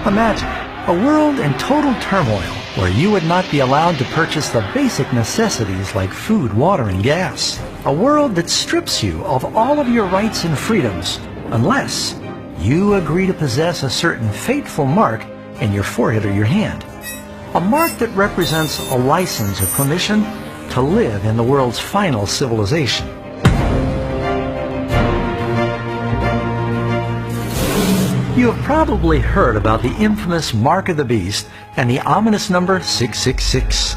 Imagine a world in total turmoil where you would not be allowed to purchase the basic necessities like food, water, and gas. A world that strips you of all of your rights and freedoms unless you agree to possess a certain fateful mark in your forehead or your hand. A mark that represents a license or permission to live in the world's final civilization. You have probably heard about the infamous Mark of the Beast and the ominous number 666.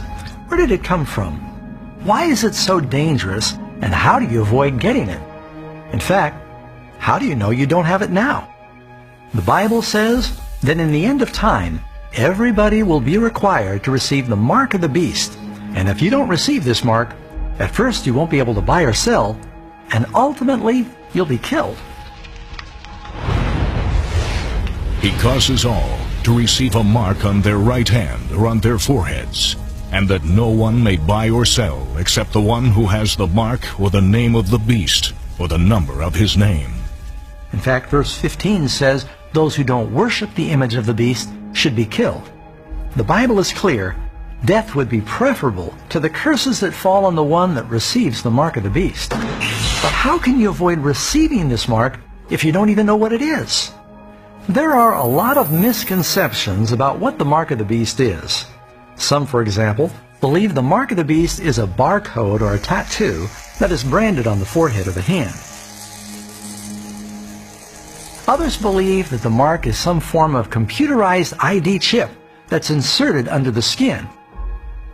Where did it come from? Why is it so dangerous, and how do you avoid getting it? In fact, how do you know you don't have it now? The Bible says that in the end of time, everybody will be required to receive the Mark of the Beast. And if you don't receive this mark, at first you won't be able to buy or sell, and ultimately you'll be killed. He causes all to receive a mark on their right hand or on their foreheads, and that no one may buy or sell except the one who has the mark or the name of the beast or the number of his name. In fact, verse 15 says those who don't worship the image of the beast should be killed. The Bible is clear. Death would be preferable to the curses that fall on the one that receives the mark of the beast. But how can you avoid receiving this mark if you don't even know what it is? There are a lot of misconceptions about what the mark of the beast is. Some, for example, believe the mark of the beast is a barcode or a tattoo that is branded on the forehead or the hand. Others believe that the mark is some form of computerized ID chip that's inserted under the skin.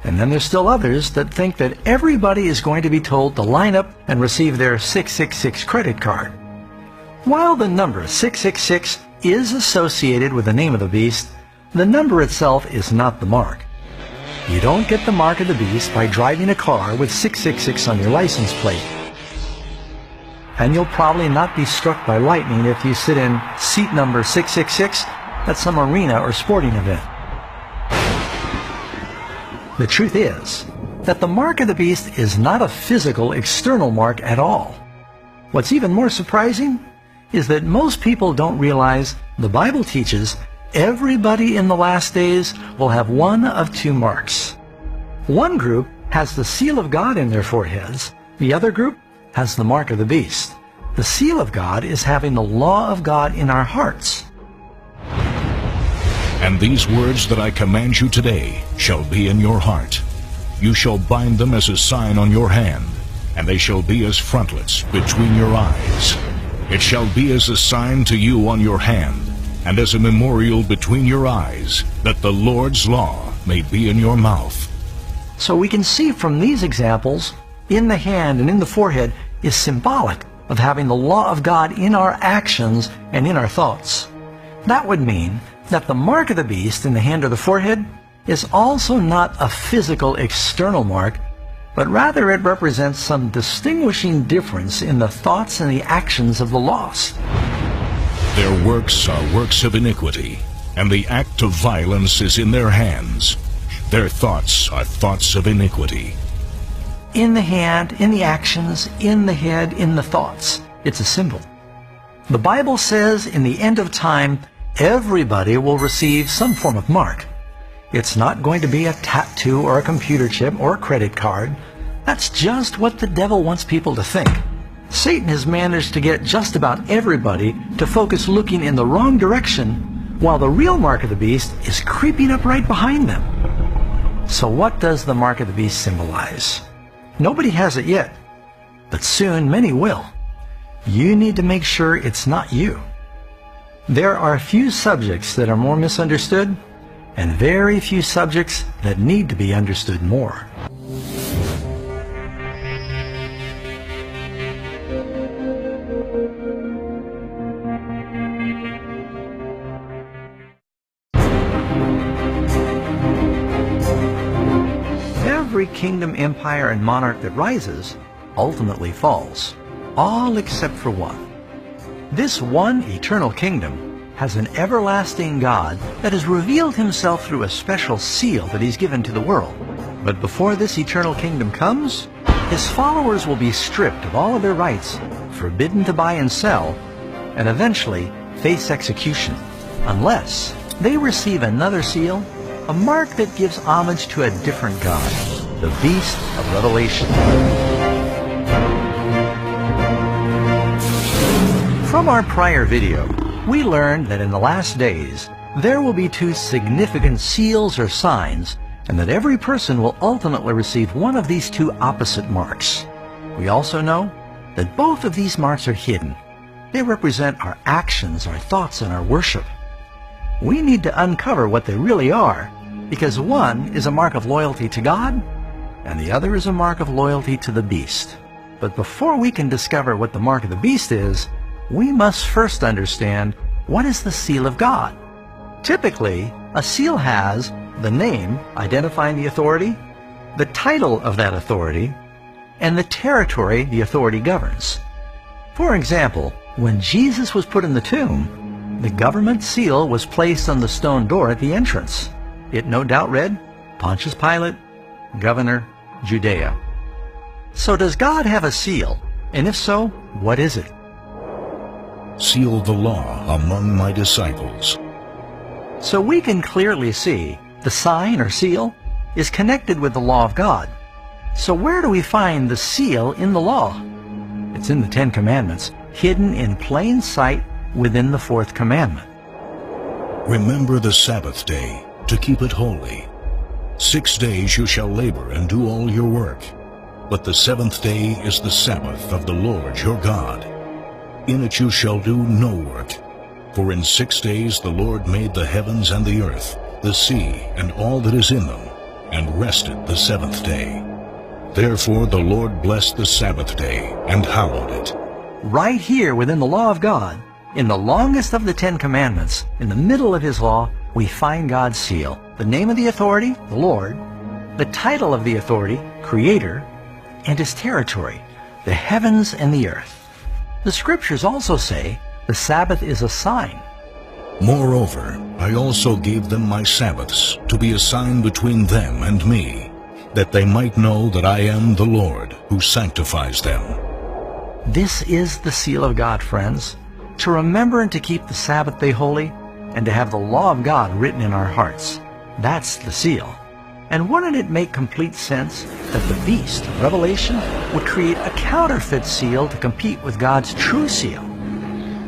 And then there's still others that think that everybody is going to be told to line up and receive their 666 credit card. While the number 666 is associated with the name of the beast, the number itself is not the mark. You don't get the mark of the beast by driving a car with 666 on your license plate. And you'll probably not be struck by lightning if you sit in seat number 666 at some arena or sporting event. The truth is that the mark of the beast is not a physical external mark at all. What's even more surprising is that most people don't realize the Bible teaches everybody in the last days will have one of two marks. One group has the seal of God in their foreheads. The other group has the mark of the beast. The seal of God is having the law of God in our hearts. And these words that I command you today shall be in your heart. You shall bind them as a sign on your hand, and they shall be as frontlets between your eyes. It shall be as a sign to you on your hand, and as a memorial between your eyes, that the Lord's law may be in your mouth. So we can see from these examples, in the hand and in the forehead is symbolic of having the law of God in our actions and in our thoughts. That would mean that the mark of the beast in the hand or the forehead is also not a physical external mark, but rather it represents some distinguishing difference in the thoughts and the actions of the lost. Their works are works of iniquity, and the act of violence is in their hands. Their thoughts are thoughts of iniquity. In the hand, in the actions, in the head, in the thoughts. It's a symbol. The Bible says in the end of time, everybody will receive some form of mark. It's not going to be a tattoo or a computer chip or a credit card. That's just what the devil wants people to think. Satan has managed to get just about everybody to focus looking in the wrong direction, while the real mark of the beast is creeping up right behind them. So what does the mark of the beast symbolize? Nobody has it yet, but soon many will. You need to make sure it's not you. There are few subjects that are more misunderstood, and very few subjects that need to be understood more. Every kingdom, empire, and monarch that rises ultimately falls, all except for one. This one eternal kingdom has an everlasting God that has revealed himself through a special seal that he's given to the world. But before this eternal kingdom comes, his followers will be stripped of all of their rights, forbidden to buy and sell, and eventually face execution, unless they receive another seal, a mark that gives homage to a different god, the beast of Revelation. From our prior video, we learned that in the last days, there will be two significant seals or signs, and that every person will ultimately receive one of these two opposite marks. We also know that both of these marks are hidden. They represent our actions, our thoughts, and our worship. We need to uncover what they really are, because one is a mark of loyalty to God, and the other is a mark of loyalty to the beast. But before we can discover what the mark of the beast is, we must first understand what is the seal of God. Typically, a seal has the name identifying the authority, the title of that authority, and the territory the authority governs. For example, when Jesus was put in the tomb, the government seal was placed on the stone door at the entrance. It no doubt read, Pontius Pilate, Governor, Judea. So does God have a seal? And if so, what is it? Seal the law among my disciples. So we can clearly see the sign or seal is connected with the law of God. So where do we find the seal in the law? It's in the Ten Commandments, hidden in plain sight within the fourth commandment. Remember the Sabbath day, to keep it holy. 6 days you shall labor and do all your work. But the seventh day is the Sabbath of the Lord your God. In it you shall do no work. For in 6 days the Lord made the heavens and the earth, the sea, and all that is in them, and rested the seventh day. Therefore the Lord blessed the Sabbath day, and hallowed it. Right here within the law of God, in the longest of the Ten Commandments, in the middle of his law, we find God's seal, the name of the authority, the Lord, the title of the authority, Creator, and his territory, the heavens and the earth. The scriptures also say the Sabbath is a sign. Moreover, I also gave them my Sabbaths to be a sign between them and me, that they might know that I am the Lord who sanctifies them. This is the seal of God, friends, to remember and to keep the Sabbath day holy, and to have the law of God written in our hearts. That's the seal. And wouldn't it make complete sense that the beast of Revelation would create a counterfeit seal to compete with God's true seal?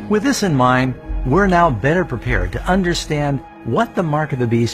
With this in mind, we're now better prepared to understand what the mark of the beast